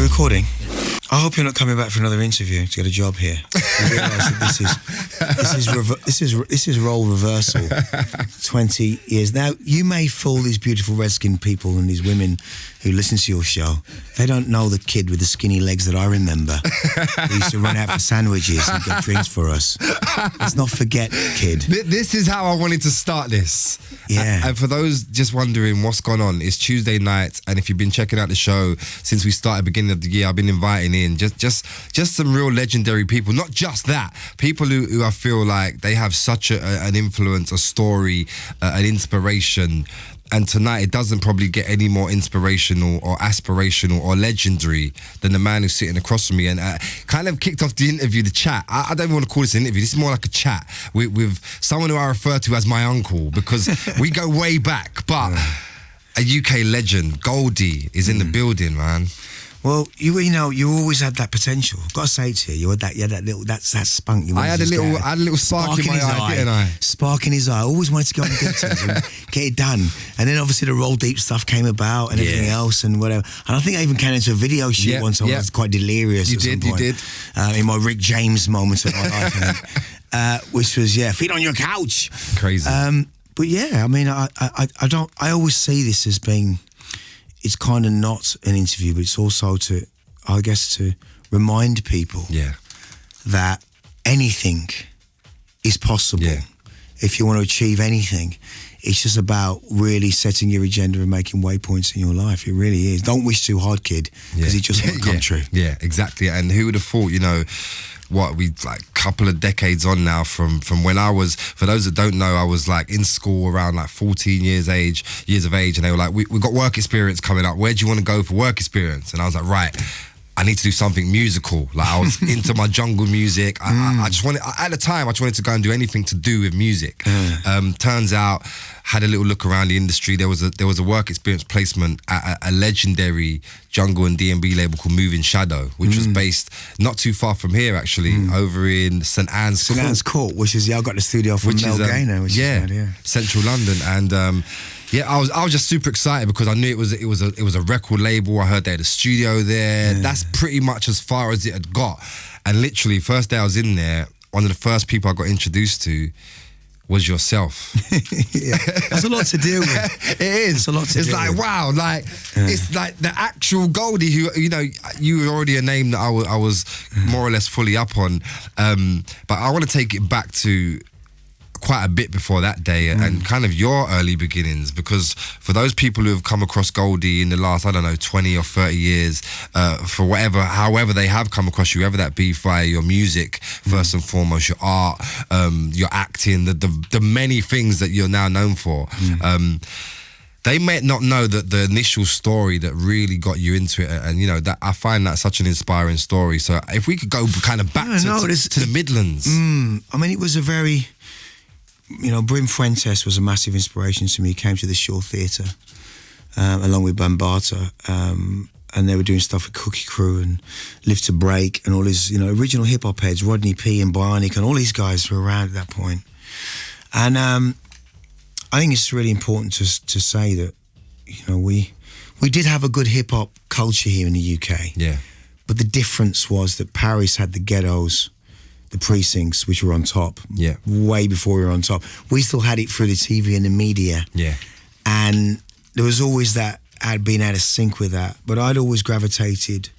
recording? I hope you're not coming back for another interview to get a job here. You realise that this is role reversal. 20 years now. You may fool these beautiful red-skinned people and these women who listen to your show. They don't know the kid with the skinny legs that I remember. He used to run out for sandwiches and get drinks for us. Let's not forget, kid. This is how I wanted to start this. Yeah. And for those just wondering what's gone on, it's Tuesday night, and if you've been checking out the show since we started beginning of the year, I've been inviting in just some real legendary people. Not just that, people who I feel like they have such an influence, a story, an inspiration. And tonight, it doesn't probably get any more inspirational or aspirational or legendary than the man who's sitting across from me. And kind of kicked off the interview, the chat. I don't even want to call this an interview. This is more like a chat with someone who I refer to as my uncle, because we go way back. But a UK legend, Goldie, is in the building, man. Well, you know, you always had that potential. I've got to say to you, that little that spunk. I had a little spark in my eye, didn't I? Spark in his eye. I always wanted to go on the details and get it done. And then obviously the Roll Deep stuff came about and everything else and whatever. And I think I even came into a video shoot once. I was quite delirious. You did. In my Rick James moments of my life, I think. Which was feet on your couch. Crazy. But yeah, I mean, I always see this as being. It's kind of not an interview, but it's also to remind people that anything is possible if you want to achieve anything. It's just about really setting your agenda and making waypoints in your life. It really is. Don't wish too hard, kid, because it just won't come true. Yeah, exactly. And who would have thought, you know, couple of decades on now from when I was, for those that don't know, I was like in school around like 14 years of age, and they were like, we got work experience coming up, where do you want to go for work experience? And I was like, right, I need to do something musical. Like, I was into my jungle music. I just wanted, at the time, I just wanted to go and do anything to do with music. Turns out, had a little look around the industry. There was a work experience placement at a legendary jungle and D&B label called Moving Shadow, which was based not too far from here, actually, over in St Anne's Court, which is I got the studio from Mel Gaynor, which is Central London, and I was just super excited because I knew it was a record label. I heard they had a studio there. That's pretty much as far as it had got. And literally, first day I was in there, one of the first people I got introduced to was yourself. That's a lot to deal with. It is. It's a lot to deal with. It's like, wow, like, it's like the actual Goldie who, you know, you were already a name that I was more or less fully up on. But I want to take it back to quite a bit before that day and kind of your early beginnings, because for those people who have come across Goldie in the last, 20 or 30 years, for however they have come across you, whether that be via your music, first and foremost, your art, your acting, the many things that you're now known for, they may not know that the initial story that really got you into it, and you know that I find that such an inspiring story. So if we could go kind of back to the Midlands. I mean, it was a very, you know, Brim Fuentes was a massive inspiration to me. He came to the Shore Theatre along with Bambata, and they were doing stuff with Cookie Crew and Live to Break and all his, you know, original hip hop heads, Rodney P and Bionic, and all these guys were around at that point. And I think it's really important to say that, you know, we did have a good hip hop culture here in the UK. Yeah. But the difference was that Paris had the ghettos, the precincts, which were on top, way before we were on top. We still had it through the TV and the media. Yeah. And there was always that, I'd been out of sync with that. But I'd always gravitated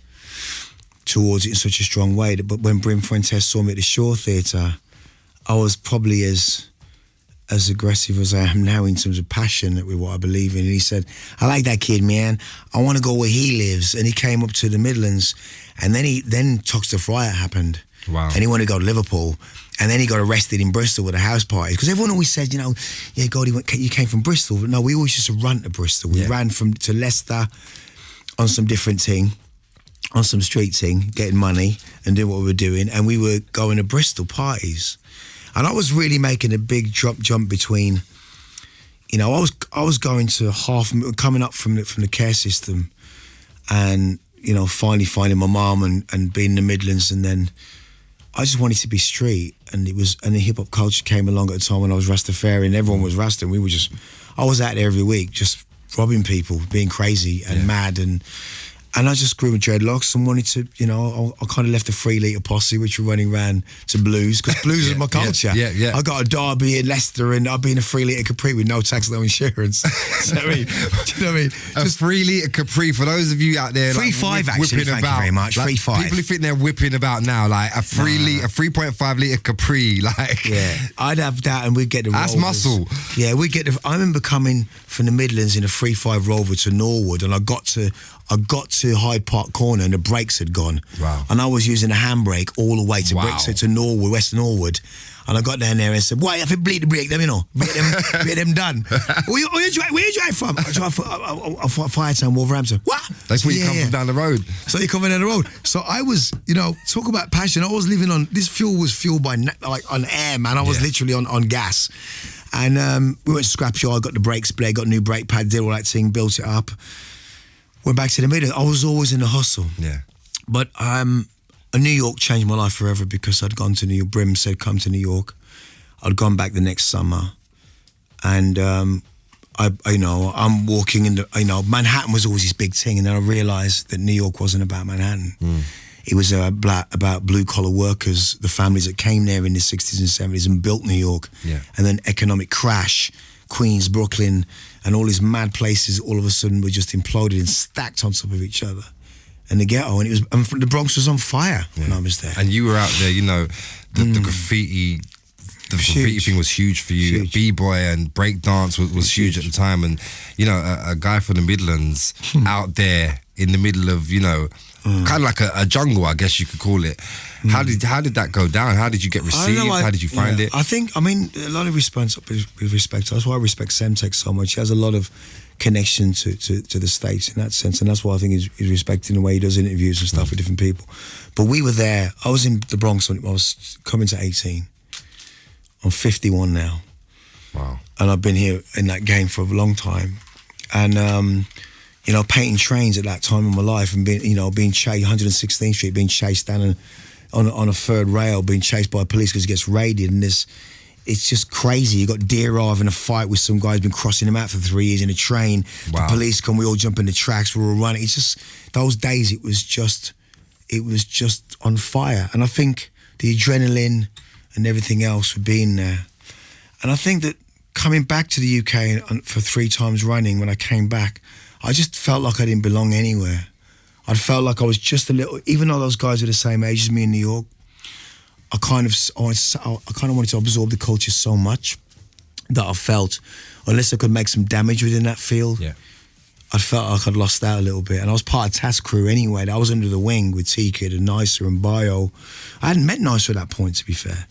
towards it in such a strong way. But when Brim Fuentes saw me at the Shore Theatre, I was probably as aggressive as I am now in terms of passion with what I believe in. And he said, I like that kid, man. I want to go where he lives. And he came up to the Midlands. And then Toxteth Riot happened. Wow. And he wanted to go to Liverpool, and then he got arrested in Bristol with a house party. Because everyone always said, you know, yeah, Goldie, you came from Bristol. But no, we always used to run to Bristol. We ran to Leicester on some different thing, on some street thing, getting money and doing what we were doing. And we were going to Bristol parties. And I was really making a big jump between, you know, I was going to coming up from the care system, and, you know, finally finding my mum and being in the Midlands, and then I just wanted to be street, and the hip hop culture came along at a time when I was Rastafarian, and everyone was Rasta, and I was out there every week just robbing people, being crazy and mad, and And I just grew with dreadlocks and wanted to, you know, I kind of left the 3 Litre Posse, which were running around to blues, because blues is my culture. Yeah. I got a Derby in Leicester and I've been a 3 Litre Capri with no tax, no insurance. So, I mean, do you know what I mean? A 3 Litre Capri, for those of you out there, 3.5 actually, thank you very much, 3.5. People who think they're whipping about now, like a 3.5 litre Capri, like. Yeah, I'd have that and we'd get the That's Rovers. muscle. Yeah, we'd get I remember coming from the Midlands in a 3.5 Rover to Norwood, and I got to Hyde Park Corner and the brakes had gone. Wow. And I was using a handbrake all the way to Brixton to Norwood, West Norwood. And I got down there and said, "Why you have to bleed the brake them, you know? Get them done." Where you drive from? I drive from Firetown, Wolverhampton. What? That's where you come from, down the road. So you're coming down the road. So I was, you know, talk about passion. I was living on, this fuel was fueled by, like, on air, man. I was literally on gas. And we went to scrapyard, got the brakes blade, got new brake pad, did all that thing, built it up. Went back to the middle. I was always in the hustle. Yeah. But New York changed my life forever, because I'd gone to New York. Brim said, "Come to New York." I'd gone back the next summer, and I'm walking in Manhattan was always this big thing, and then I realised that New York wasn't about Manhattan. It was about blue collar workers, the families that came there in the 60s and 70s and built New York. Yeah. And then economic crash, Queens, Brooklyn, and all these mad places all of a sudden were just imploded and stacked on top of each other. And the ghetto, and the Bronx was on fire when I was there. And you were out there, you know, the graffiti. The graffiti thing was huge for you. Huge. B-boy and breakdance was huge at the time. And, you know, a guy from the Midlands out there in the middle of, you know, kind of like a jungle, I guess you could call it. How did that go down? How did you get received? How did you find it? I think, a lot of respect. That's why I respect Semtex so much. He has a lot of connection to the States in that sense. And that's why I think he's respecting the way he does interviews and stuff with different people. But we were there. I was in the Bronx when I was coming to 18. I'm 51 now. Wow. And I've been here in that game for a long time. And, you know, painting trains at that time in my life and being chased, 116th Street, being chased down on a third rail, being chased by police because it gets raided. And it's just crazy. You got Deer in a fight with some guys, been crossing him out for 3 years in a train. Wow. The police come, we all jump in the tracks, we're all running. It's just, those days, it was just on fire. And I think the adrenaline and everything else for being there. And I think that coming back to the UK for 3 times running, when I came back, I just felt like I didn't belong anywhere. I felt like I was just a little, even though those guys were the same age as me in New York, I kind of wanted to absorb the culture so much that I felt, unless I could make some damage within that field, I felt like I'd lost out a little bit. And I was part of Task Crew anyway. I was under the wing with T-Kid and Nicer and Bio. I hadn't met Nicer at that point, to be fair.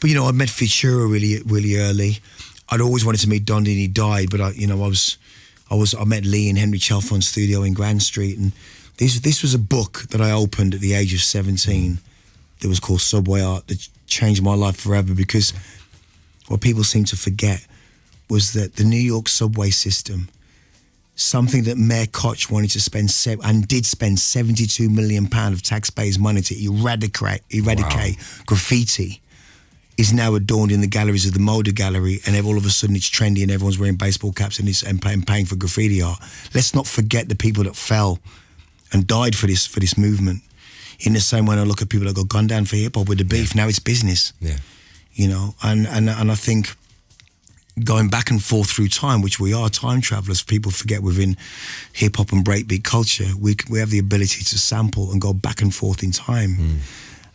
But, you know, I met Futura really, really early. I'd always wanted to meet Dundee, and he died. But, I met Lee in Henry Chalfon's studio in Grand Street. And this was a book that I opened at the age of 17 that was called Subway Art, that changed my life forever, because what people seem to forget was that the New York subway system, something that Mayor Koch wanted to spend and did spend £72 million of taxpayers' money to eradicate graffiti, is now adorned in the galleries of the Moda Gallery, and all of a sudden it's trendy and everyone's wearing baseball caps and paying for graffiti art. Let's not forget the people that fell and died for this movement. In the same way, I look at people that got gunned down for hip hop with the beef. Now it's business. Yeah, you know, and I think going back and forth through time, which we are time travelers. People forget within hip hop and breakbeat culture, we have the ability to sample and go back and forth in time.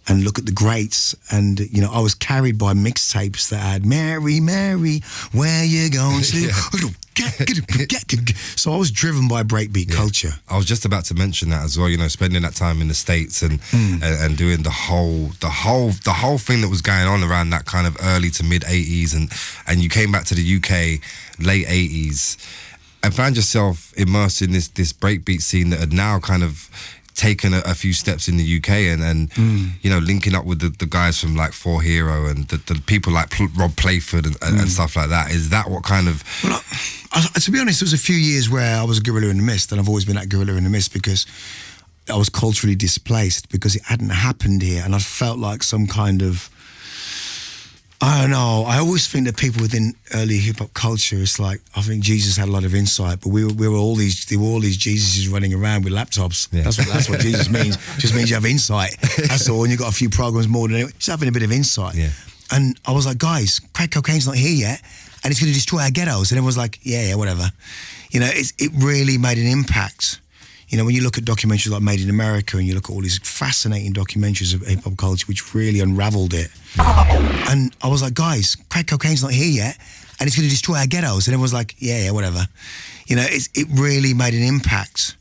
And look at the greats. And, you know, I was carried by mixtapes that had Mary, Mary, where you going to? So I was driven by breakbeat culture. I was just about to mention that as well, you know, spending that time in the States and doing the whole thing that was going on around that kind of early to mid 80s, and you came back to the UK late 80s and found yourself immersed in this breakbeat scene that had now kind of taken a few steps in the UK and you know, linking up with the guys from like 4 Hero and the people like Rob Playford and stuff like that. Is that what kind of... Well, to be honest, there was a few years where I was a gorilla in the mist, and I've always been that gorilla in the mist because I was culturally displaced because it hadn't happened here, and I felt like some kind of... I don't know. I always think that people within early hip hop culture, it's like, I think Jesus had a lot of insight, but there were all these Jesuses running around with laptops. Yeah. That's what Jesus means. Just means you have insight. That's all. And you've got a few programs more than anyone. Just having a bit of insight. Yeah. And I was like, guys, crack cocaine's not here yet, and it's going to destroy our ghettos. And everyone's like, yeah, whatever. You know, it really made an impact. You know, when you look at documentaries like Made in America and you look at all these fascinating documentaries of hip-hop culture which really unraveled it. And I was like, guys, crack cocaine's not here yet and it's going to destroy our ghettos. And everyone's like, yeah, whatever. You know, it really made an impact.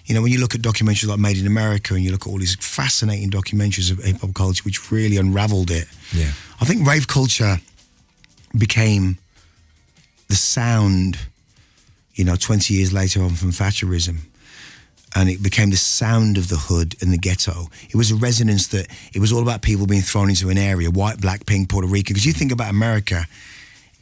You know, when you look at documentaries like Made in America and you look at all these fascinating documentaries of hip-hop culture which really unraveled it. Yeah. I think rave culture became the sound, you know, 20 years later on from Thatcherism. And it became the sound of the hood and the ghetto. It was a resonance that it was all about people being thrown into an area, white, black, pink, Puerto Rican. Because you think about America,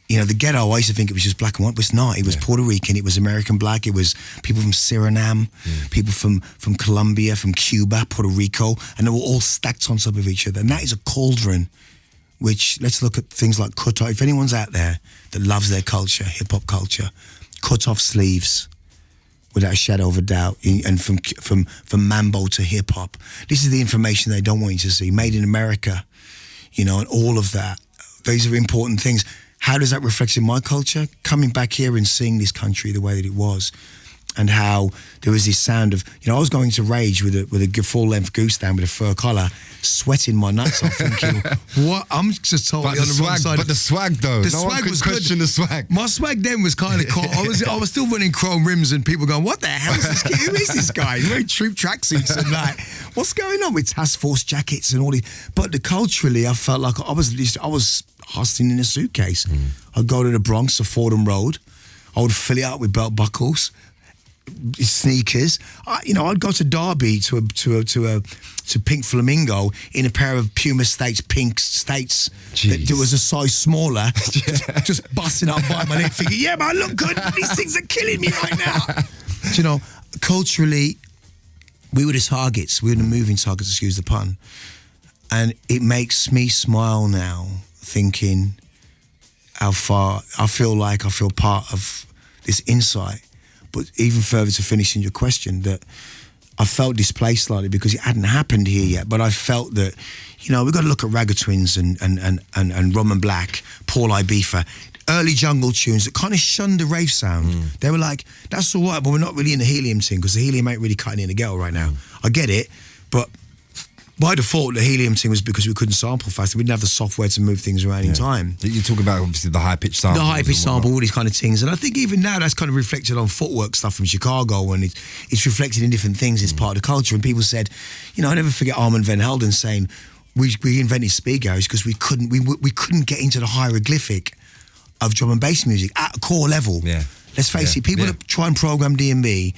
you know, the ghetto, I used to think it was just black and white, but it's not. It was Puerto Rican, it was American black, it was people from Suriname, people from Colombia, from Cuba, Puerto Rico, and they were all stacked on top of each other. And that is a cauldron, which, let's look at things like cut-off. If anyone's out there that loves their culture, hip-hop culture, cut-off sleeves, without a shadow of a doubt, and from mambo to hip hop. This is the information they don't want you to see. Made in America, you know, and all of that. These are important things. How does that reflect in my culture? Coming back here and seeing this country the way that it was, and how there was this sound of, you know, I was going to rage with a full-length goose down with a fur collar, sweating my nuts off, thinking, what? I'm just totally on the wrong side. But the swag, though. The swag was question good. The swag. My swag then was kind of cool. I was still running chrome rims and people going, what the hell is this kid? Who is this guy? He's wearing troop tracksuits and like, what's going on with task force jackets and all these? But culturally, I felt like I was hustling in a suitcase. I'd go to the Bronx, to Fordham Road. I would fill it up with belt buckles, sneakers. You know, I'd go to Derby to Pink Flamingo in a pair of Puma States pink States that was a size smaller, just busting up by my leg, thinking, yeah, man, I look good. These things are killing me right now. You know, culturally, we were the targets. We were the moving targets, excuse the pun. And it makes me smile now, thinking how far I feel part of this insight. But even further to finishing your question, that I felt displaced slightly because it hadn't happened here yet. But I felt that, you know, we've got to look at Ragga Twins and Rum and Black, Paul Ibiza, early jungle tunes that kind of shunned the rave sound. They were like, that's all right, but we're not really in the helium thing because the helium ain't really cutting in the ghetto right now. I get it, but by default, the helium thing was because we couldn't sample fast. We didn't have the software to move things around in time. You talk about, obviously, the high-pitched sample. The high-pitched sample, all these kind of things. And I think even now that's kind of reflected on footwork stuff from Chicago, and it's reflected in different things. It's part of the culture. And people said, you know, I never forget Armand Van Helden saying, we invented speed garage because we couldn't get into the hieroglyphic of drum and bass music at a core level. Yeah. Let's face it, people that try and program D&B,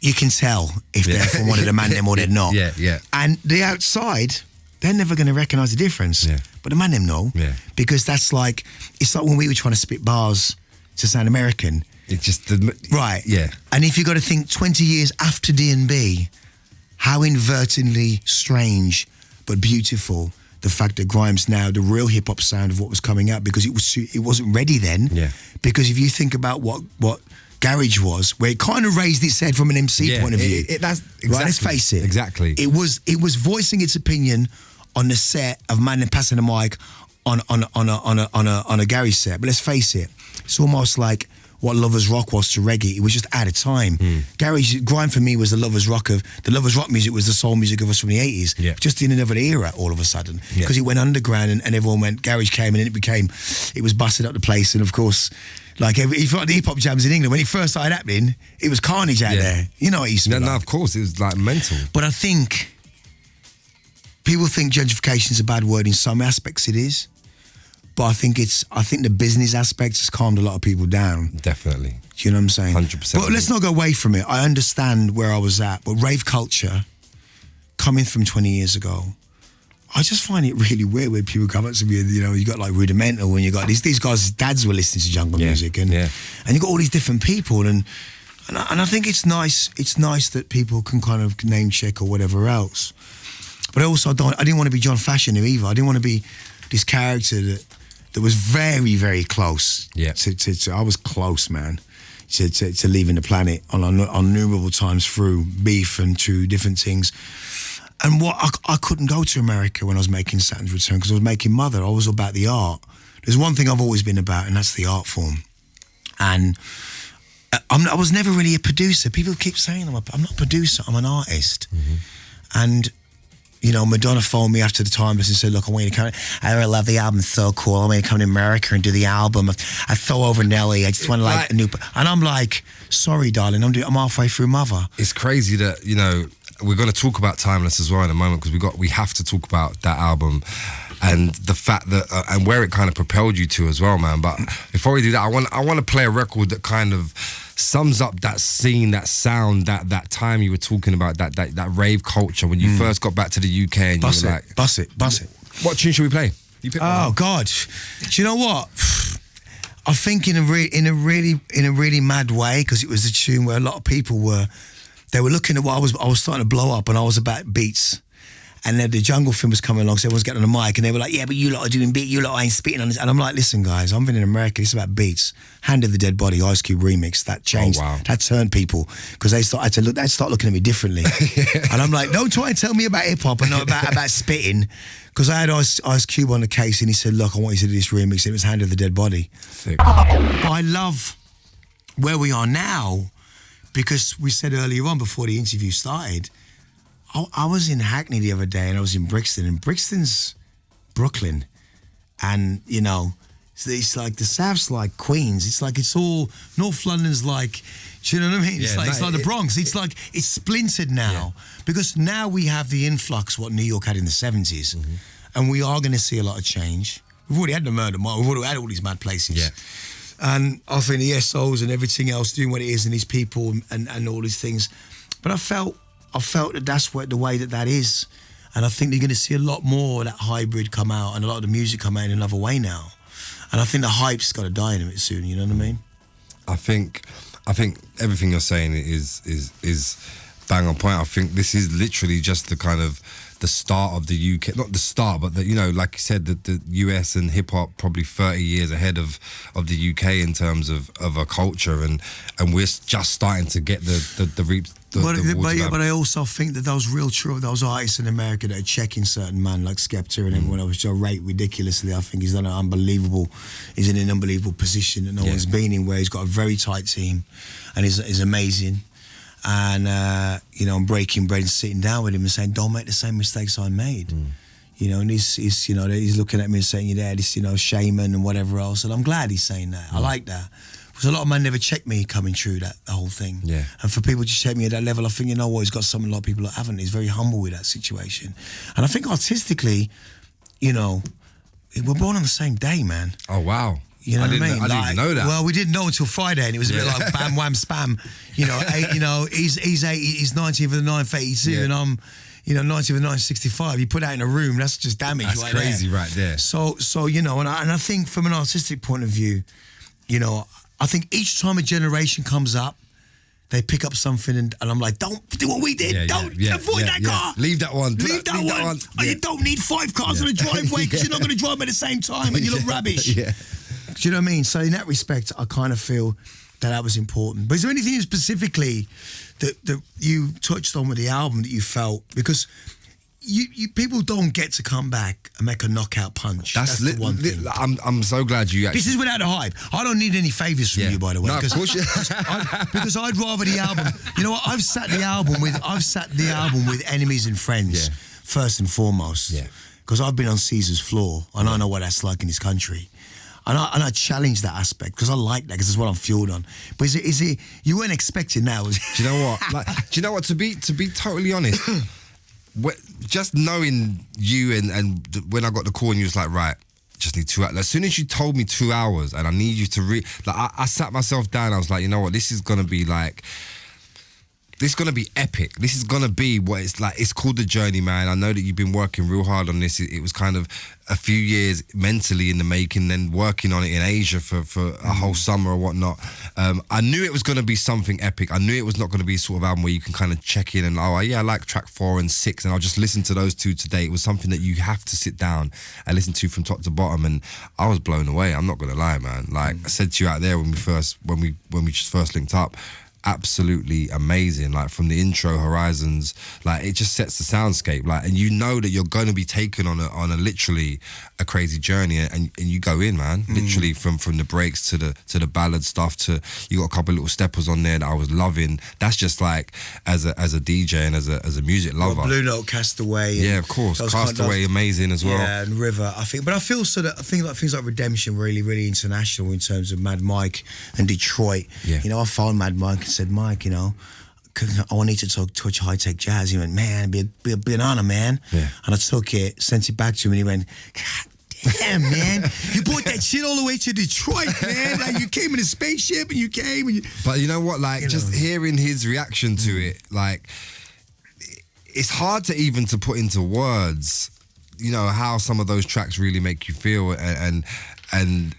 you can tell if they're from one of the man them or they're not. And the outside, they're never going to recognise the difference. But the man them know. Because that's like, it's like when we were trying to spit bars to sound American. It just... Right. And if you've got to think 20 years after D&B, how inadvertently strange but beautiful the fact that Grime's now the real hip-hop sound of what was coming out, because it wasn't ready then. Because if you think about what garage was, where it kind of raised its head from an MC point of view. That's exactly, right, let's face it. Exactly. It was voicing its opinion on the set of man and passing the mic on a garage set. But let's face it, it's almost like what Lovers Rock was to reggae. It was just out of time. Grime for me was the Lovers Rock music was the soul music of us from the 80s. Just in another era all of a sudden. Because it went underground and everyone went, garage came, and then it was busted up the place. And of course, like if you thought the hip hop jams in England, when it first started happening, it was carnage out there. You know what it used to be like. No, of course, it was like mental. But I think people think gentrification is a bad word. In some aspects it is. But I think the business aspect has calmed a lot of people down. Definitely. Do you know what I'm saying? 100%. But let's not go away from it. I understand where I was at. But rave culture, coming from 20 years ago, I just find it really weird when people come up to me and, you know, you got like Rudimental, and you got these guys' dads were listening to jungle music, and you got all these different people, and I think it's nice that people can kind of name check or whatever else. But also I didn't want to be John Fashioner either. I didn't want to be this character that was very, very close. Yeah. I was close, man, to leaving the planet on innumerable times through beef and through different things. And what I couldn't go to America when I was making Saturn's Return because I was making Mother. I was about the art. There's one thing I've always been about, and that's the art form. And I was never really a producer. People keep saying I'm not a producer, I'm an artist. Mm-hmm. And, you know, Madonna phoned me after the Timeless and said, look, I want you to come. I really love the album, it's so cool. I want you to come to America and do the album. I fell over Nelly. I just want to like a new... And I'm like, sorry, darling, I'm halfway through Mother. It's crazy that, you know, we're going to talk about Timeless as well in a moment because we have to talk about that album and the fact that and where it kind of propelled you to as well, man. But before we do that, I want to play a record that kind of sums up that scene, that sound, that time you were talking about, that rave culture when you first got back to the UK and you were like, bust it. What tune should we play? You pick one. God, do you know what? I think in a really mad way because it was a tune where a lot of people were looking at what I was starting to blow up and I was about beats. And then the Jungle Film was coming along, so everyone's getting on the mic, and they were like, yeah, but you lot are doing beat, you lot ain't spitting on this. And I'm like, listen, guys, I've been in America, it's about beats. Hand of the Dead Body, Ice Cube remix, that changed, that turned people, because they start looking at me differently. And I'm like, don't try and tell me about hip-hop and not about spitting, because I had Ice Cube on the case, and he said, look, I want you to do this remix, and it was Hand of the Dead Body. Sick. But I love where we are now, because we said earlier on, before the interview started, I was in Hackney the other day and I was in Brixton, and Brixton's Brooklyn. And, you know, it's like the South's like Queens. It's all, North London's like, do you know what I mean? It's like the Bronx. It's like, it's splintered now. Because now we have the influx what New York had in the 70s. Mm-hmm. And we are going to see a lot of change. We've already had the murder mile. We've already had all these mad places. Yeah. And I think the SOs and everything else doing what it is and these people and all these things. But I felt that that's the way that is. And I think you're going to see a lot more of that hybrid come out and a lot of the music come out in another way now. And I think the hype's got to die in a bit soon, you know what I mean? I think everything you're saying is bang on point. I think this is literally just the kind of the start of the UK, not the start, but you know, like you said, the US and hip hop probably 30 years ahead of the UK in terms of a culture, and we're just starting to get the reaps. But I also think that those artists in America that are checking certain man like Skepta and everyone else who rate ridiculously. I think he's in an unbelievable position that no one's been in, where he's got a very tight team and is amazing. And you know, I'm breaking bread and sitting down with him and saying, don't make the same mistakes I made. You know, and he's you know, he's looking at me and saying, yeah, this, you know, shaman and whatever else. And I'm glad he's saying that. I like that. Because a lot of men never check me coming through that whole thing. Yeah. And for people to check me at that level, I think, you know what, he's got something a lot of people that haven't. He's very humble with that situation. And I think artistically, you know, we're born on the same day, man. Oh, wow. You know what I mean? I didn't even know that. Well, we didn't know until Friday, and it was a bit like bam, wham, spam. You know, he's 19th of the 9th, 82, and I'm, you know, 19th of the 9th, 65. You put that in a room, that's just damage. That's crazy right there. So you know, and I think from an artistic point of view, you know, I think each time a generation comes up, they pick up something, and I'm like, don't do what we did. Avoid that car. Leave that one. Leave that one. Oh, you don't need 5 cars on a driveway because you're not going to drive them at the same time and you look rubbish. Yeah. Do you know what I mean? So in that respect, I kind of feel that was important. But is there anything specifically that you touched on with the album that you felt? Because you people don't get to come back and make a knockout punch. That's the one thing. I'm so glad you actually... This is without the hype. I don't need any favours from you, by the way. No, of course you... because I'd rather the album... You know what? I've sat the album with enemies and friends, first and foremost. Yeah. Because I've been on Caesar's floor, and I know what that's like in this country. And I challenge that aspect because I like that, because it's what I'm fueled on. But is it you weren't expecting that? Do you know what? Do you know what? To be totally honest, just knowing you and when I got the call and you was like, right, just need 2 hours. As soon as you told me 2 hours and I need you to I sat myself down. I was like, you know what? This is gonna be like. this is gonna be epic. This is gonna be what it's like. It's called The Journey, man. I know that you've been working real hard on this. It was kind of a few years mentally in the making, then working on it in Asia for a whole summer or whatnot. I knew it was gonna be something epic. I knew it was not gonna be a sort of album where you can kind of check in and, oh yeah, I like track 4 and 6, and I'll just listen to those two today. It was something that you have to sit down and listen to from top to bottom, and I was blown away. I'm not gonna lie, man. Like I said to you out there when we just first linked up, absolutely amazing. Like from the intro, Horizons, like it just sets the soundscape. Like, and you know that you're going to be taken on a literally a crazy journey, and you go in, man. Literally from the breaks to the ballad stuff to you got a couple of little steppers on there that I was loving. That's just like as a DJ and as a music lover. Blue Note, Castaway. Yeah, of course. Castaway, amazing as well. Yeah, and River. I think like things like Redemption really, really international in terms of Mad Mike and Detroit. Yeah. You know, I phoned Mad Mike and said, Mike, you know, I need to talk Touch High Tech Jazz. He went, man, it'd be a banana, man. Yeah. And I took it, sent it back to him, and he went, God damn, man, you brought that shit all the way to Detroit, man. Like you came in a spaceship and you came. And But you know what? Like just hearing his reaction to it, like it's hard to even to put into words. You know how some of those tracks really make you feel, and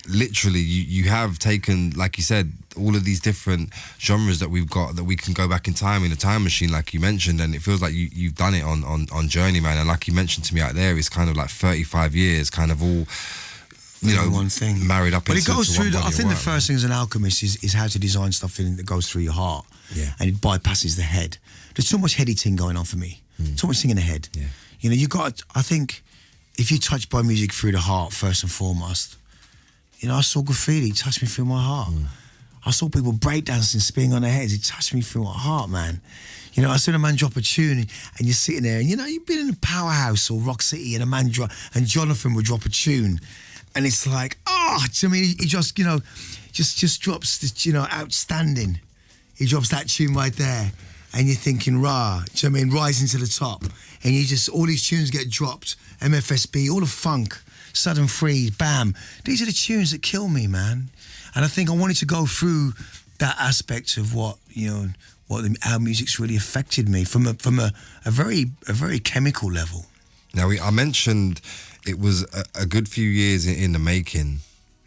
literally you have taken, like you said, all of these different genres that we've got that we can go back in time in a time machine, like you mentioned, and it feels like you've done it on Journey, man. And like you mentioned to me out there, it's kind of like 35 years, kind of all, you know, one thing married up. But it goes through. I think the first thing as an alchemist is how to design stuff that goes through your heart, and it bypasses the head. There's too much heady thing going on for me. Too much thing in the head. Yeah. You know, you got. I think if you're touched by music through the heart first and foremost, you know, I saw graffiti, it touched me through my heart. I saw people breakdancing, spinning on their heads. It touched me through my heart, man. You know, I saw a man drop a tune and you're sitting there and, you know, you've been in a Powerhouse or Rock City and a man and Jonathan would drop a tune and it's like, to me, he just, you know, just drops this, you know, outstanding. He drops that tune right there and you're thinking, rah, do you know what I mean? Rising to the top. And you just, all these tunes get dropped, MFSB, all the funk, Sudden Freeze, bam. These are the tunes that kill me, man. And I think I wanted to go through that aspect of what, you know, how music's really affected me from a very chemical level. Now, I mentioned it was a good few years in the making.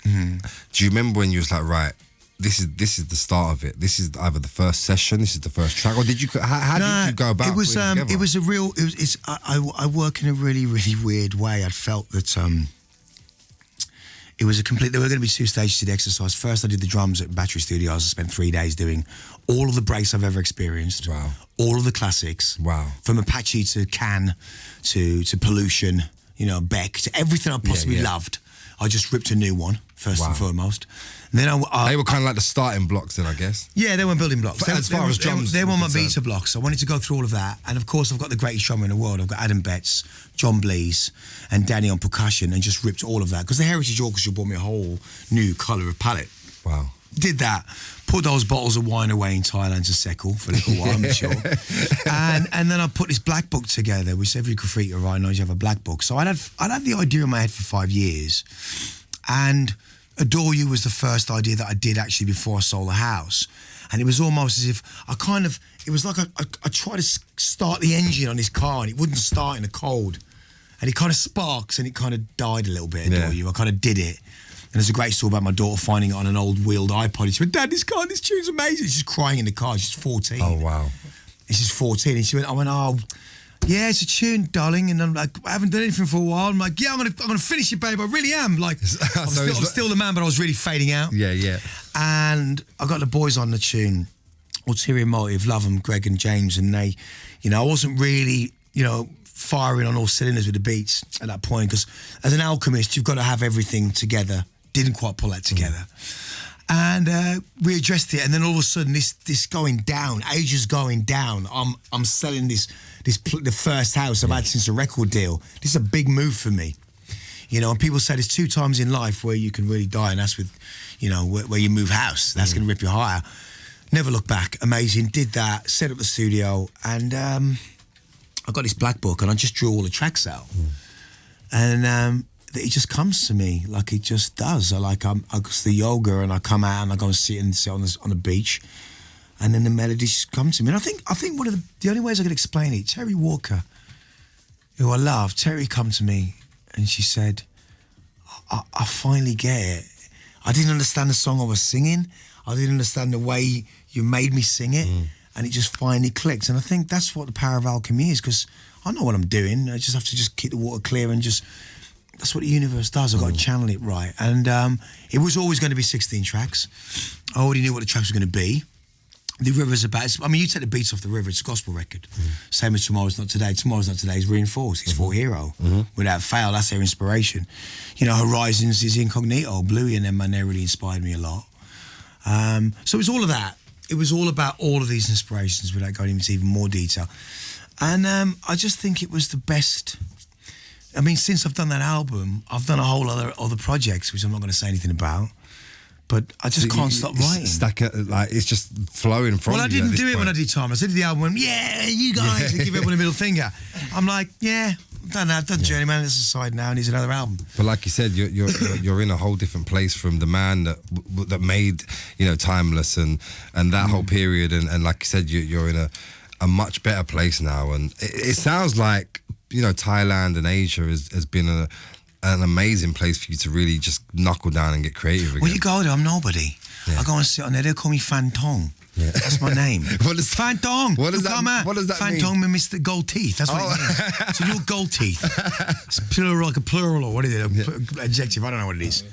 Do you remember when you was like, right, this is the start of it. This is either the first session, this is the first track, or did you? How did you go about? It was a real. I work in a really, really weird way. I felt that it was a complete. There were going to be 2 stages to the exercise. First, I did the drums at Battery Studios. I spent 3 days doing all of the breaks I've ever experienced. Wow. All of the classics. Wow. From Apache to Can, to Pollution. You know, Beck, to everything I possibly loved. I just ripped a new one first and foremost. And then they were kind of like the starting blocks then, I guess. Yeah, they were building blocks. As far as drums, they were my beta blocks. I wanted to go through all of that. And of course, I've got the greatest drummer in the world. I've got Adam Betts, John Blees, and Danny on percussion, and just ripped all of that. Because the Heritage Orchestra brought me a whole new colour of palette. Wow. Did that. Put those bottles of wine away in Thailand to settle for a little while, I'm sure. And then I put this black book together, which every graffiti writer knows you have a black book. So I'd had the idea in my head for 5 years. And Adore You was the first idea that I did actually before I sold the house. And it was almost as if it was like I tried to start the engine on this car and it wouldn't start in the cold. And it kind of sparks and it kind of died a little bit, Adore You. I kind of did it. And there's a great story about my daughter finding it on an old wheeled iPod. She went, Dad, this tune's amazing. She's crying in the car. She's 14. Oh, wow. And she's 14. And I went, oh, yeah, it's a tune, darling. And I'm like, I haven't done anything for a while. I'm like, yeah, I'm gonna finish it, babe. I really am. Like, I'm still the man, but I was really fading out. Yeah, yeah. And I got the boys on the tune, Ulterior Motive, love them, Greg and James. And they, you know, I wasn't really, you know, firing on all cylinders with the beats at that point. Because as an alchemist, you've got to have everything together. Didn't quite pull that together. And we addressed it, and then all of a sudden, this going down, Asia's going down. I'm selling the first house I've had since a record deal. This is a big move for me, you know. And people say there's 2 times in life where you can really die, and that's with, you know, where you move house. That's going to rip your heart out. Never look back. Amazing. Did that. Set up the studio, and I got this black book, and I just drew all the tracks out, and. It just comes to me like it just does. I go to the yoga and I come out and I go and sit on the beach and then the melodies just come to me. And I think one of the only ways I could explain it, Terry Walker, who I love, Terry come to me and she said, I finally get it. I didn't understand the song I was singing. I didn't understand the way you made me sing it. And it just finally clicked. And I think that's what the power of alchemy is, because I know what I'm doing. I just have to just keep the water clear and just, that's what the universe does. I've got to channel it right. And it was always going to be 16 tracks. I already knew what the tracks were going to be. The River's about, I mean, you take the beats off the River, it's a gospel record. Same as Tomorrow's Not Today. Tomorrow's Not Today is Reinforced. It's for Hero. Without fail, that's their inspiration. You know, Horizons is Incognito. Bluey and them, man, they really inspired me a lot. So it was all of that. It was all about all of these inspirations without going into even more detail. And I just think it was the best. I mean, since I've done that album, I've done a whole other projects, which I'm not going to say anything about. But I just can't stop writing. It's just flowing from you. Well, I didn't do it when I did Timeless. I did the album when, yeah, you guys, and give everyone a middle finger. I'm like, yeah, done that, done Journeyman, it's aside now, and here's another album. But like you said, you're in a whole different place from the man that made, you know, Timeless and that whole period. And like you said, you're in a much better place now. And it sounds like, you know, Thailand and Asia has been an amazing place for you to really just knuckle down and get creative again. Well, you go there, I'm nobody. I go and sit on there, they'll call me Fantong. Yeah. That's my name. What is Fantong? What does that mean? Fantong means Mr. Gold Teeth. That's what it means. So you're gold teeth. It's plural, like a plural, or what is it? Adjective, I don't know what it is.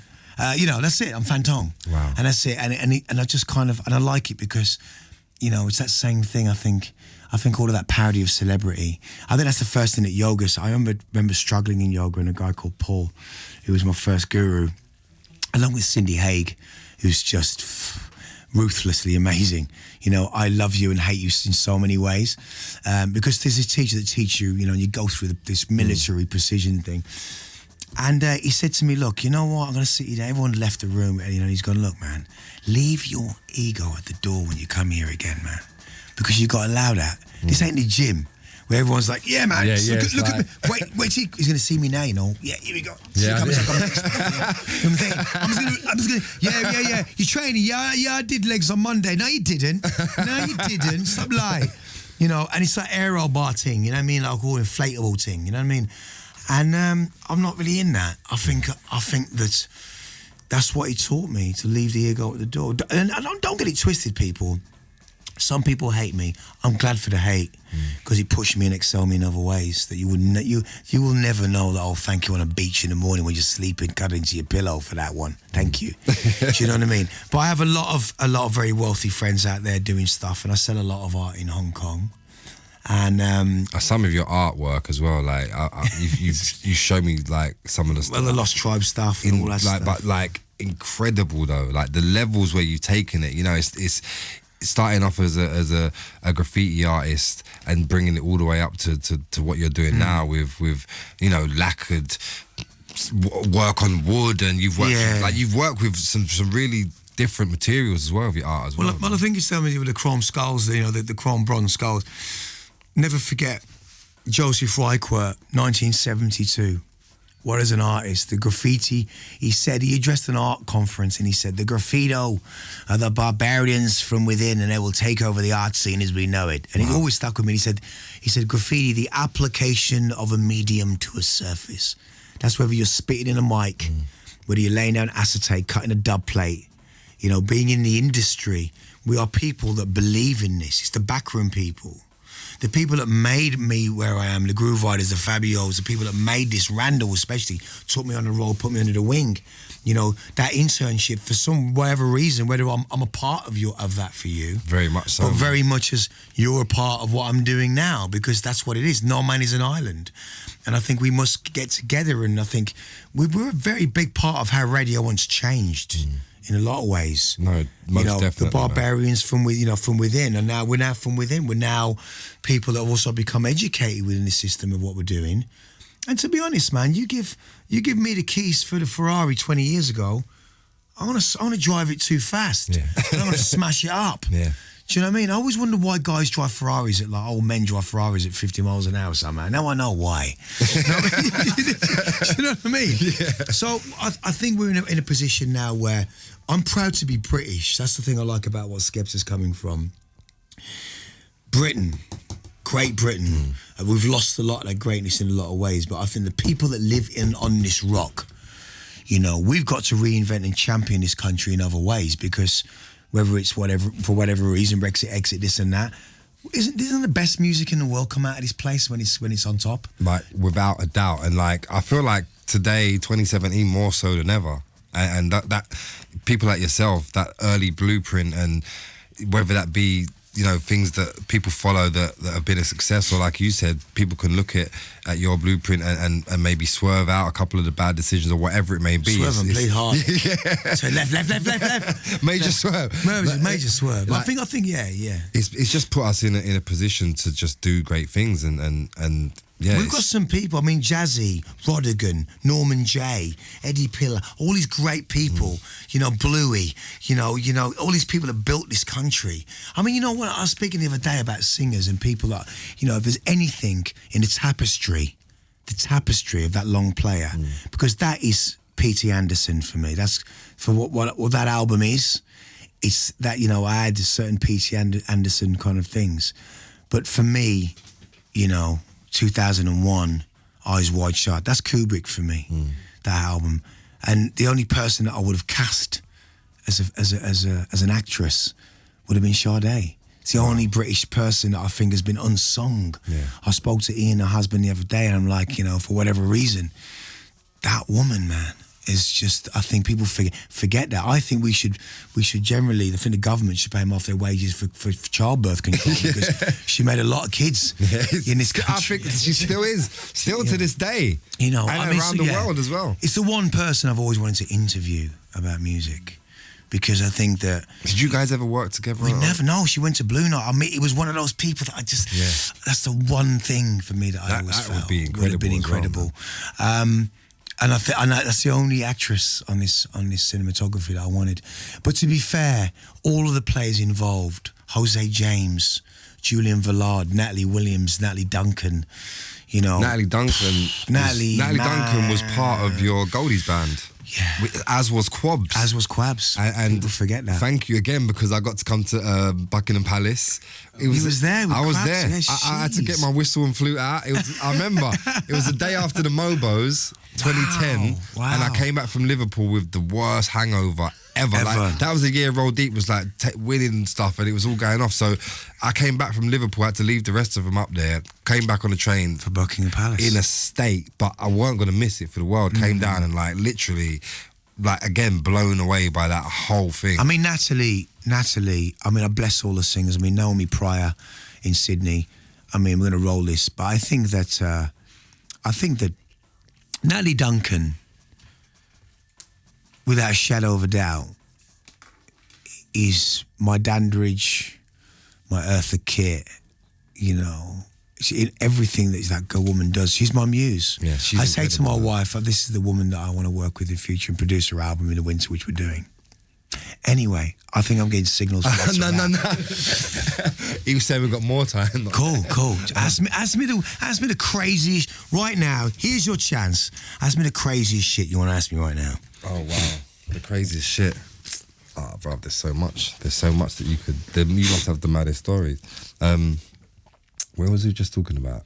You know, that's it, I'm Fantong. Wow. And that's it. And I just kind of, and I like it because, you know, it's that same thing, I think all of that parody of celebrity. I think that's the first thing that yoga. So I remember struggling in yoga, and a guy called Paul, who was my first guru, along with Cindy Haig, who's just ruthlessly amazing. You know, I love you and hate you in so many ways, because there's a teacher that teaches you, you know, and you go through this military precision thing. And he said to me, look, you know what, I'm going to sit you down. Everyone left the room, and, you know, he's gone, look, man, leave your ego at the door when you come here again, man. Because you got to allow that. This ain't the gym where everyone's like, yeah, man, look at me. Wait till he's going to see me now, you know. Yeah, here we go. Yeah. I'm just going to, yeah. You're training. Yeah, I did legs on Monday. No, you didn't. Stop lying. You know, and it's like aero bar thing, you know what I mean? Like all inflatable thing, you know what I mean? And I'm not really in that. I think that's what he taught me, to leave the ego at the door. And don't get it twisted, people. Some people hate me. I'm glad for the hate, because it pushed me and excelled me in other ways that you will never know that I'll thank you on a beach in the morning when you're sleeping, cuddling to your pillow for that one. Thank you. Do you know what I mean? But I have a lot of very wealthy friends out there doing stuff, and I sell a lot of art in Hong Kong. And some of your artwork as well, like you show me like some of the stuff. Well, the Lost Tribe stuff and all that stuff. But like incredible though, like the levels where you've taken it. You know, it's starting off as a graffiti artist and bringing it all the way up to what you're doing now with you know, lacquered work on wood, and you've worked with some really different materials as well with your art as well. Well, I think it's telling me with the chrome skulls, you know, the chrome bronze skulls. Never forget Joseph Reichert, 1972. What is an artist? The graffiti, he addressed an art conference and he said, the graffito are the barbarians from within, and they will take over the art scene as we know it. And It always stuck with me. He said, graffiti, the application of a medium to a surface. That's whether you're spitting in a mic, whether you're laying down acetate, cutting a dub plate, you know, being in the industry. We are people that believe in this. It's the backroom people. The people that made me where I am, the Groove Riders, the Fabios, the people that made this, Randall especially, took me on the road, put me under the wing. You know, that internship, for some whatever reason, whether I'm a part of that for you. Very much so. But very much as you're a part of what I'm doing now, because that's what it is. No man is an island. And I think we must get together, and I think we're a very big part of how radio once changed. In a lot of ways. No, most definitely. The barbarians from within, and now we're from within. We're now people that have also become educated within the system of what we're doing. And to be honest, man, you give me the keys for the Ferrari 20 years ago, I want to drive it too fast. Yeah. And I want to smash it up. Yeah. Do you know what I mean? I always wonder why guys drive Ferraris at, like, old men drive Ferraris at 50 miles an hour somehow. Now I know why. Do you know what I mean? Yeah. So I think we're in a position now where I'm proud to be British. That's the thing I like about what Skepta's coming from. Britain, Great Britain, we've lost a lot of that greatness in a lot of ways, but I think the people that live on this rock, you know, we've got to reinvent and champion this country in other ways, because whether it's for whatever reason, Brexit, exit, this and that, isn't the best music in the world come out of this place when it's on top? Like, without a doubt. And like, I feel like today, 2017, more so than ever. And that people like yourself, that early blueprint, and whether that be, you know, things that people follow that have been a success, or like you said, people can look at your blueprint and maybe swerve out a couple of the bad decisions or whatever it may be. Swerve and bleed hard. Yeah. So left. Major swerve. Major swerve. Like, I think, yeah. It's just put us in a position to just do great things and yeah. We've got some people, I mean, Jazzy, Rodigan, Norman J, Eddie Pillar, all these great people, you know, Bluey, you know, all these people that built this country. I mean, you know what, I was speaking the other day about singers and people that, you know, if there's anything in the tapestry of that long player, because that is P.T. Anderson for me. That's for what that album is. It's that, you know, I had certain P.T. Anderson kind of things. But for me, you know, 2001, Eyes Wide Shut. That's Kubrick for me, that album. And the only person that I would have cast as an actress would have been Sade. It's the only British person that I think has been unsung. Yeah. I spoke to Ian, her husband, the other day, and I'm like, you know, for whatever reason, that woman, man, is just, I think people forget that. I think we should generally, I think the government should pay them off their wages for childbirth control, because she made a lot of kids in this country. I think she still is, to this day. You know, and I mean, around the world as well. It's the one person I've always wanted to interview about music, because I think that... Did you guys ever work together? We never, no. She went to Blue Note. I mean, it was one of those people that I just... Yeah. That's the one thing for me that I always felt. Would be incredible. Would have been incredible. Well, and that's the only actress on this cinematography that I wanted. But to be fair, all of the players involved, Jose James, Julian Villard, Natalie Williams, Natalie Duncan, you know... Natalie Duncan was part of your Goldie's band. Yeah. As was Quabs. And people forget that. Thank you again, because I got to come to Buckingham Palace. He was there with I was Quabs. there. Yeah, I had to get my whistle and flute out. I remember, it was the day after the Mobos, 2010. Wow. And I came back from Liverpool with the worst hangover ever. Like, that was a year Roll Deep was like winning stuff, and it was all going off. So I came back from Liverpool, had to leave the rest of them up there, came back on the train for Buckingham Palace in a state, but I weren't going to miss it for the world. Came down and like literally, like again, blown away by that whole thing. I mean, Natalie, I mean, I bless all the singers. I mean, Naomi Pryor in Sydney. I mean, we're going to roll this, but I think that Natalie Duncan, without a shadow of a doubt, is my Dandridge, my Eartha Kitt, you know, in everything that woman does. She's my muse. Yeah, I say to my wife, this is the woman that I want to work with in the future and produce her album in the winter, which we're doing. Anyway, I think I'm getting signals. No. He was saying we've got more time. Cool. Ask me the craziest, right now, here's your chance. Ask me the craziest shit you want to ask me right now. Oh, wow. The craziest shit. Oh, bruv, there's so much. There's so much that you must have the maddest stories. Where was he just talking about?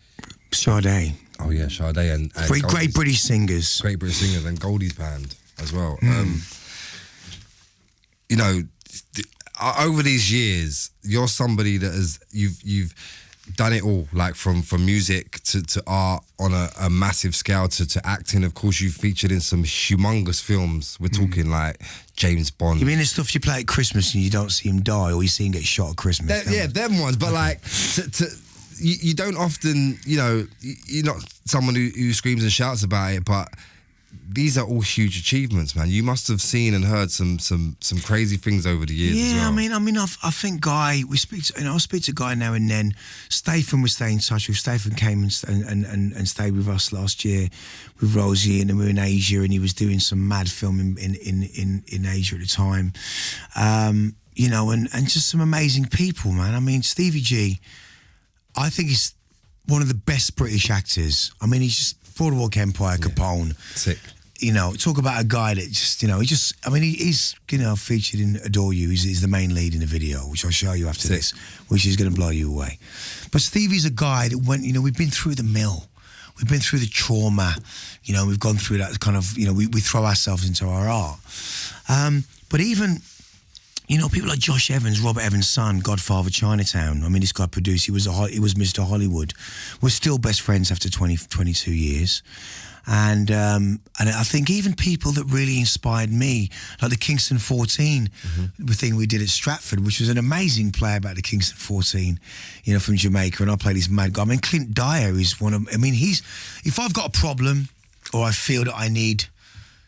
Sade. Oh, yeah, Sade and great British singers. Great British singers, and Goldie's band as well. You know, over these years, you're somebody that you've done it all, like from music to art on a massive scale to acting. Of course, you've featured in some humongous films. We're talking like James Bond. You mean the stuff you play at Christmas and you don't see him die, or you see him get shot at Christmas? Them ones. But like, you don't often, you know, you're not someone who screams and shouts about it, but these are all huge achievements, man. You must have seen and heard some crazy things over the years. Yeah, as well. I mean, I think Guy. I speak to Guy now and then. Statham, we stay in touch with. Statham came and stayed with us last year with Rosie, and then we were in Asia, and he was doing some mad film in Asia at the time. You know, and just some amazing people, man. I mean, Stevie G, I think he's one of the best British actors. I mean, he's just Boardwalk Empire, Capone. Sick. you know, talk about a guy that just, you know, he's, you know, featured in Adore You. He's the main lead in the video, which I'll show you after this, which is going to blow you away. But Stevie's a guy that went, you know, we've been through the mill. We've been through the trauma. You know, we've gone through that kind of, you know, we throw ourselves into our art. But even, you know, people like Josh Evans, Robert Evans' son, Godfather Chinatown. I mean, this guy produced, he was Mr. Hollywood. We're still best friends after 22 years. And I think even people that really inspired me, like the Kingston 14 thing we did at Stratford, which was an amazing play about the Kingston 14, you know, from Jamaica, and I played this mad guy. I mean, Clint Dyer is one of, I mean, if I've got a problem or I feel that I need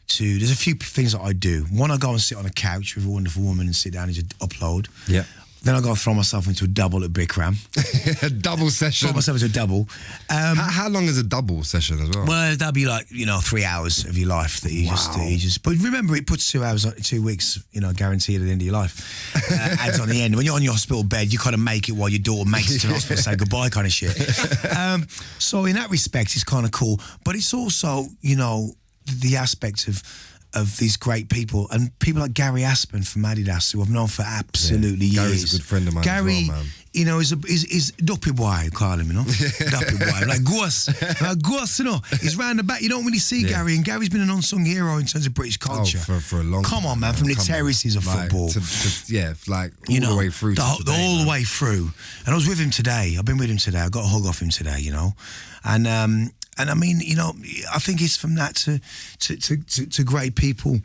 to, there's a few things that I do. One, I go and sit on a couch with a wonderful woman and sit down and just upload. Yeah. Then I got to throw myself into a double at Bikram. A double session. Throw myself into a double. How long is a double session as well? Well, that'd be like, you know, 3 hours of your life that you just. But remember, it puts 2 hours, 2 weeks, you know, guaranteed at the end of your life. Adds on the end. When you're on your hospital bed, you kind of make it while your daughter makes it to the hospital, say goodbye, kind of shit. So in that respect, it's kind of cool. But it's also, you know, the aspect of these great people, and people like Gary Aspen from Adidas, who I've known for absolutely years. Gary's a good friend of mine. Gary, as well, man. you know, is Duppy Boy, call him, you know, Duppy Boy, like Ghost, you know. He's round the back. You don't really see Gary, and Gary's been an unsung hero in terms of British culture. Oh, for a long time. Come on, man, from the terraces of football, like all the way through. All the way through. And I was with him today. I've been with him today. I got a hug off him today, you know, and I mean, you know, I think it's from that to great people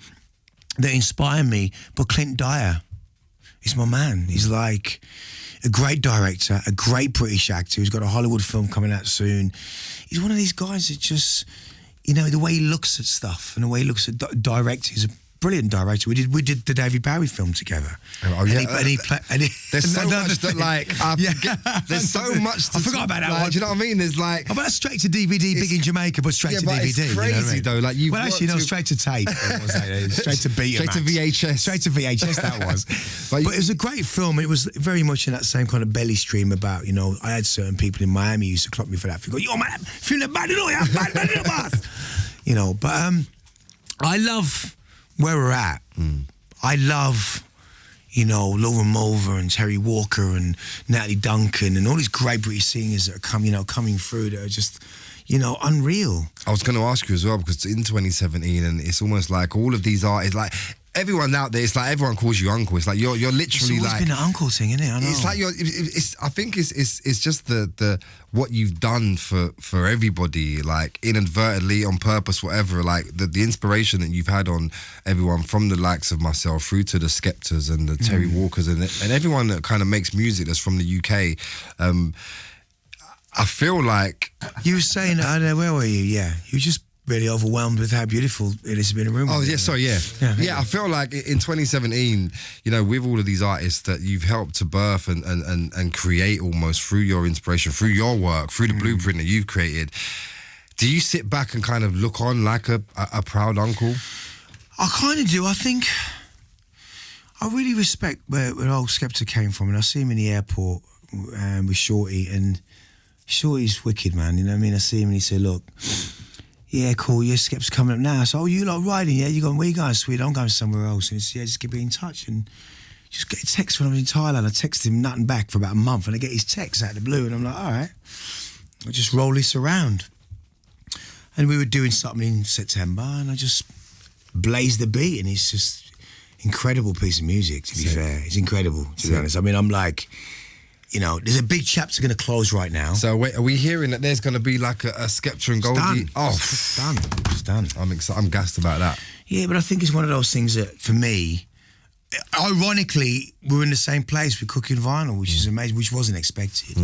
that inspire me. But Clint Dyer is my man. He's like a great director, a great British actor who's got a Hollywood film coming out soon. He's one of these guys that just, you know, the way he looks at stuff and the way he looks at directing, he's a brilliant director. We did the David Bowie film together. Oh yeah, there's so much that like there's so much. I forgot about that one. Do you know what I mean? There's like that's straight to DVD, big in Jamaica, but straight to DVD. It's crazy, you know what I mean? though. Like actually, no, straight to tape. Straight to Beta, straight to VHS, straight to VHS. That was. But it was a great film. It was very much in that same kind of belly stream about, you know, I had certain people in Miami who used to clock me for that. Go, yo man, feeling bad, you know, bad, boss. You know, but I love where we're at. I love, you know, Laura Mulver and Terry Walker and Natalie Duncan and all these great British singers that are coming through that are just, you know, unreal. I was going to ask you as well, because it's in 2017 and it's almost like all of these artists, like everyone out there, it's like everyone calls you uncle. It's like you're literally it's like been an uncle thing, isn't it? I know. It's like I think it's just the what you've done for everybody, like inadvertently, on purpose, whatever. Like the inspiration that you've had on everyone, from the likes of myself through to the Skeptors and the Terry Walkers and everyone that kind of makes music that's from the UK. I feel like you were saying, I don't know, where were you? Yeah, you just really overwhelmed with how beautiful it has been in a room. Oh, yeah, sorry, yeah. I feel like in 2017, you know, with all of these artists that you've helped to birth and create almost through your inspiration, through your work, through the blueprint that you've created, do you sit back and kind of look on like a proud uncle? I kind of do. I think I really respect where old Skepta came from, and I see him in the airport with Shorty, and Shorty's wicked, man. You know what I mean? I see him and he said, look, yeah, cool, your Skep's coming up now. So, you lot riding, yeah? You going, where you going, sweet? I'm going somewhere else. And he said, yeah, just be in touch. And just get a text when I'm in Thailand. I texted him nothing back for about a month, and I get his text out of the blue, and I'm like, all right, I'll just roll this around. And we were doing something in September, and I just blazed the beat, and it's just incredible piece of music, to be fair. It's incredible, to be honest. I mean, I'm like, you know, there's a big chapter going to close right now. So wait, are we hearing that there's going to be like a Skepta and Goldie? It's done. It's done. I'm gassed about that. Yeah, but I think it's one of those things that, for me, ironically, we're in the same place with Cooking Vinyl, which is amazing, which wasn't expected.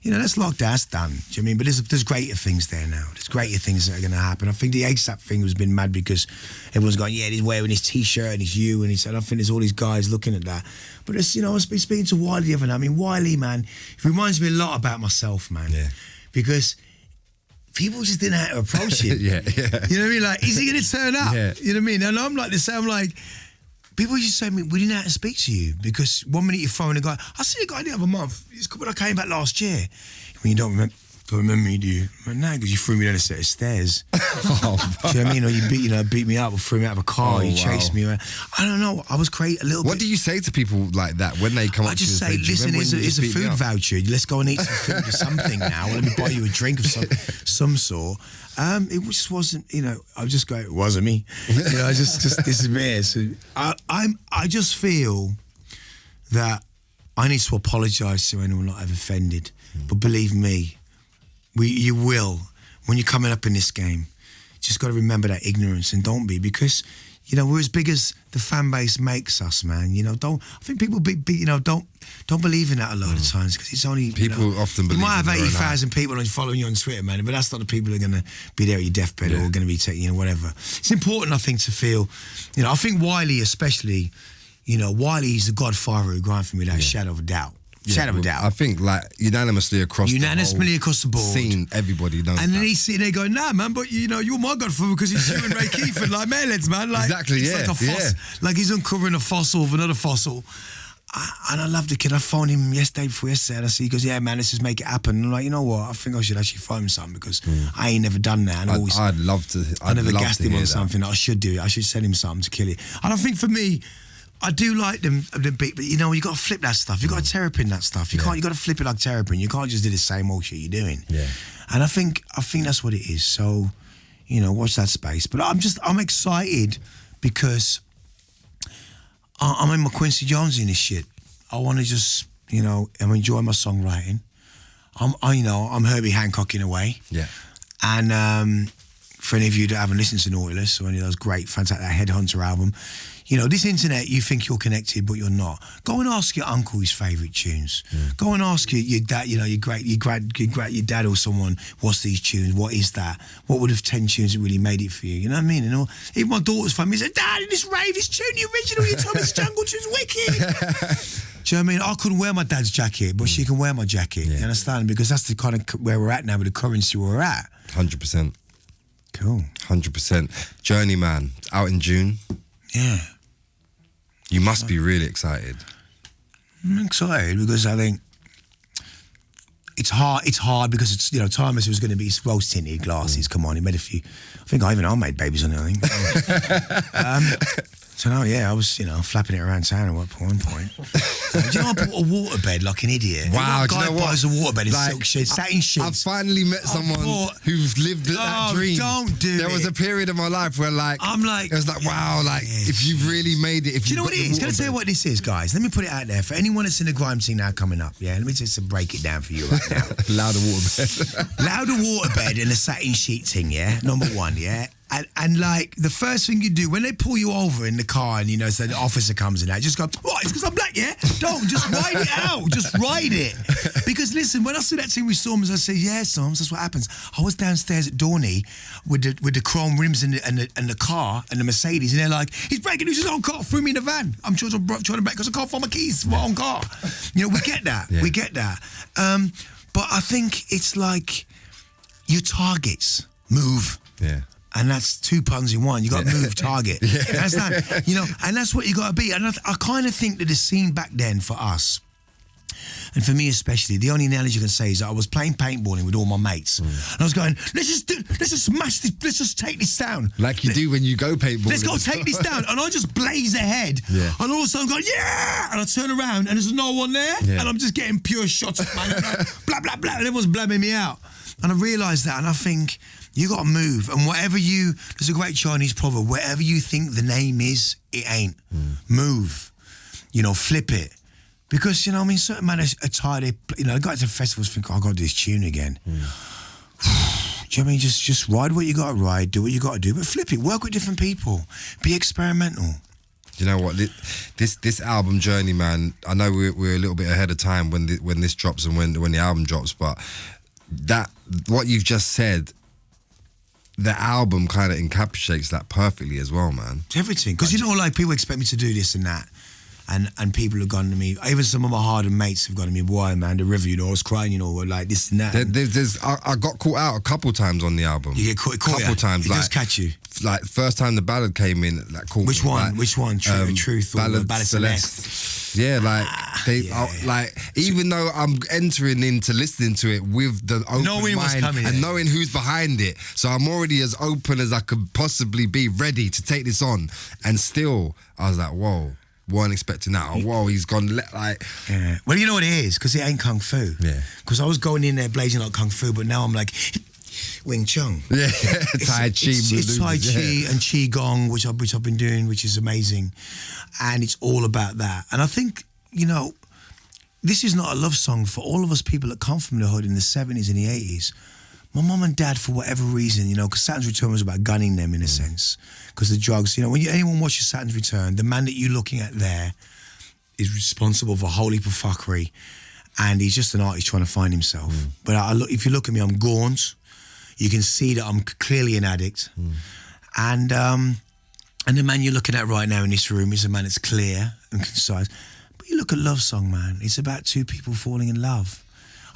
You know, that's locked down, that's done. Do you know what I mean? But there's greater things there now. There's greater things that are going to happen. I think the ASAP thing has been mad because everyone's going, yeah, he's wearing his T-shirt and he's you, and he said, I think there's all these guys looking at that. But it's, you know, I was speaking to Wiley the other night. I mean, Wiley, man, it reminds me a lot about myself, man. Yeah. Because people just didn't know how to approach it. Yeah. You know what I mean? Like, is he going to turn up? Yeah. You know what I mean? And I'm like this, I'm like, people just say to me, we didn't know how to speak to you because 1 minute you're throwing a guy. I see a guy the other month. It's when I came back last year. When you don't remember, Don't remember me, do you? Man, no, because you threw me down a set of stairs. Do you know what I mean? Or you beat me up or threw me out of a car. You chased me around. I don't know. I was great a little bit. What do you say to people like that when they come up to you? I just say, listen, it's a food voucher. Let's go and eat some food or something now. Let me buy you a drink of some sort. It just wasn't, I was just going, it wasn't me. I just this is me. So I just feel that I need to apologise to anyone that I've offended. But believe me, you will, when you're coming up in this game, just got to remember that ignorance and don't be, because, we're as big as the fan base makes us, man. I think people don't believe in that a lot of times, because it's only people often believe. You might have 80,000 people following you on Twitter, man, but that's not the people who are going to be there at your deathbed or going to be taking, whatever. It's important, I think, to feel, I think Wiley especially, Wiley's the godfather who grind for me, that shadow of a doubt. Shadow of a doubt. I think unanimously across the board, scene, everybody knows. And then he's sitting there going, nah, man, but you're my godfather because it's you and Ray Keefe and like Mayheads, man. Like, exactly, it's like a fossil. Like he's uncovering a fossil of another fossil. And I love the kid. I phoned him before yesterday, and he goes, yeah, man, let's just make it happen. And I'm like, you know what? I think I should actually phone him something, because I ain't never done that. And I'd love to. I never gassed him on something that I should do. I should send him something to kill it. And I think for me, I do like the beat, but you got to flip that stuff. You got to terrapin that stuff. You got to flip it like terrapin. You can't just do the same old shit you're doing. Yeah. And I think that's what it is. So, watch that space. But I'm excited because I'm in my Quincy Jones in this shit. I want to just, I'm enjoying my songwriting. I'm Herbie Hancock in a way. Yeah. And for any of you that haven't listened to Nautilus or any of those great, fantastic Headhunter album, this internet, you think you're connected, but you're not. Go and ask your uncle his favourite tunes. Go and ask your dad, your dad or someone, what's these tunes? What is that? What would have 10 tunes that really made it for you? You know what I mean? Even my daughter's family said, Dad, in this rave, this tune, the original, you told me this jungle tune's wicked. Do you know what I mean? I couldn't wear my dad's jacket, but she can wear my jacket. You understand? Because that's the kind of where we're at now with the currency we're at. 100%. Cool. 100%. Journeyman, out in June. Yeah. You must be really excited. I'm excited because I think it's hard. It's hard because it's Timeless was going to be rose tinted glasses. Come on, he made a few. I think I made babies on it. I think. So no, I was flapping it around town at one point. Do you know I bought a waterbed like an idiot? Wow, do you know what? Buys a waterbed in silk sheets, satin sheets. I've finally met someone who's lived that dream. Don't do There was a period in my life where it was like, wow, if you've really made it. Do you know what it is? Can I tell you what this is, guys? Let me put it out there for anyone that's in the grime scene now coming up. Yeah, let me just break it down for you right now. Louder waterbed. Louder waterbed and a satin sheet thing. Yeah, number one. Yeah. And the first thing you do when they pull you over in the car and so the officer comes in there, just go, what, it's because I'm black, yeah? Don't, just ride it out, just ride it. Because listen, when I see that thing with Storms, I say, yeah, Storms, that's what happens. I was downstairs at Dorney with the chrome rims and the car and the Mercedes, and they're like, he's breaking into his own car, threw me in the van. I'm trying to break because I can't find my keys for my own car. We get that, we get that. But I think it's like your targets move. Yeah. And that's 2 puns in one. You got to move target. You understand? And that's what you got to be. And I kind of think that the scene back then for us, and for me especially, the only analogy you can say is that I was playing paintballing with all my mates, and I was going, let's just smash this, let's just take this down. Like you do when you go paintballing. Let's go take this down. And I just blaze ahead. Yeah. And all of a sudden I'm going, yeah! And I turn around and there's no one there. Yeah. And I'm just getting pure shots, man. Blah, blah, blah. And everyone's blabbing me out. And I realised that, and I think, you got to move, and there's a great Chinese proverb, whatever you think the name is, it ain't. Move, flip it. Because, certain men are tired, they go to festivals think, I got to do this tune again. Do you know what I mean? Just ride what you got to ride, do what you got to do, but flip it, work with different people, be experimental. You know what? This album Journey, man, I know we're a little bit ahead of time when this drops and when the album drops, but what you've just said, the album kind of encapsulates that perfectly as well, man. Everything. Because people expect me to do this and that. And people have gone to me, even some of my hardened mates have gone to me, boy, man, the river, I was crying, like this and that. I got caught out a couple times on the album. You get caught couple times. It does catch you. First time the ballad came in, caught Which me. one? Which one? Truth or Ballad Celeste? Yeah, like like even though I'm entering into listening to it with the open Knowing what's mind coming, and yeah. knowing who's behind it, so I'm already as open as I could possibly be, ready to take this on. And still, I was like, whoa, weren't expecting that. Oh, whoa, he's gone like. Yeah. Well, you know what it is, because it ain't kung fu. Yeah. Because I was going in there blazing like kung fu, but now I'm like Wing Chun. Yeah, Tai Chi. It's Tai Chi yeah. and Qi Gong, which I've been doing, which is amazing, and it's all about that. And I think, you know, this is not a love song for all of us people that come from the hood in the 70s and the 80s. My mum and dad, for whatever reason, you know, because Saturn's Return was about gunning them in a sense, because the drugs, you know, when anyone watches Saturn's Return, the man that you're looking at there is responsible for a whole heap of fuckery, and he's just an artist trying to find himself. But if you look at me, I'm gaunt. You can see that I'm clearly an addict. And the man you're looking at right now in this room is a man that's clear and concise. But you look at Love Song, man, it's about two people falling in love.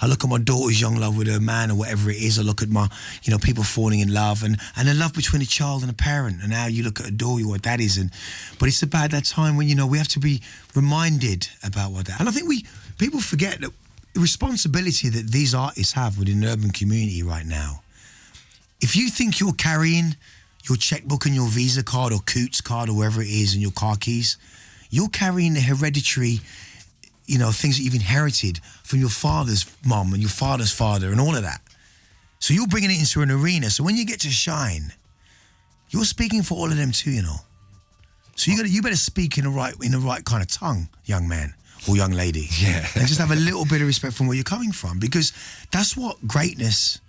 I look at my daughter's young love with her man or whatever it is. I look at my, you know, people falling in love and the love between a child and a parent. And now you look at Adore You, what that is. But it's about that time when, you know, we have to be reminded about what that. And I think people forget that the responsibility that these artists have within the urban community right now. If you think you're carrying your checkbook and your Visa card or Coots card or wherever it is and your car keys, you're carrying the hereditary, you know, things that you've inherited from your father's mum and your father's father and all of that. So you're bringing it into an arena. So when you get to shine, you're speaking for all of them too, you know. So you better speak in the right kind of tongue, young man or young lady. Yeah. And just have a little bit of respect from where you're coming from, because that's what greatness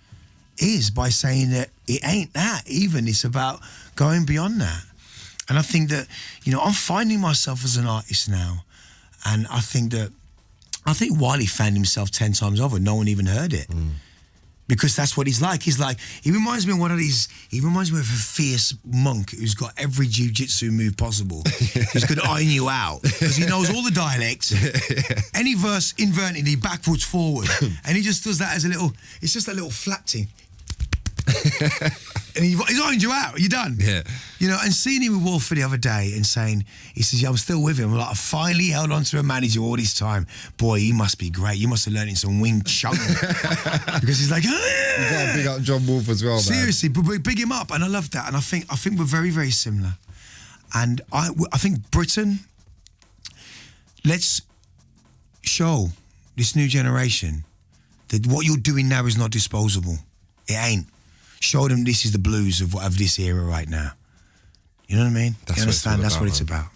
is, by saying that it ain't that even. It's about going beyond that. And I think that, you know, I'm finding myself as an artist now. And I think Wiley found himself 10 times over. No one even heard it. Because that's what he's like. He reminds me of he reminds me of a fierce monk who's got every jiu-jitsu move possible. He's going to iron you out because he knows all the dialects. Any verse inverted, backwards, forward. And he just does that as it's just a little flat thing. And he's ironed you out. You're done. Yeah. You know, and seeing him with Wolfer the other day and saying, he says, yeah, I'm still with him. I'm like, I finally held on to a manager all this time. Boy, he must be great. You must have learned some Wing Chun. Because he's like, You got to big up John Wolf as well, man. Seriously, but big him up. And I love that. And I think we're very, very similar. And I think Britain, let's show this new generation that what you're doing now is not disposable. It ain't. Show them this is the blues of this era right now. You know what I mean? That's you understand? what That's what it's about.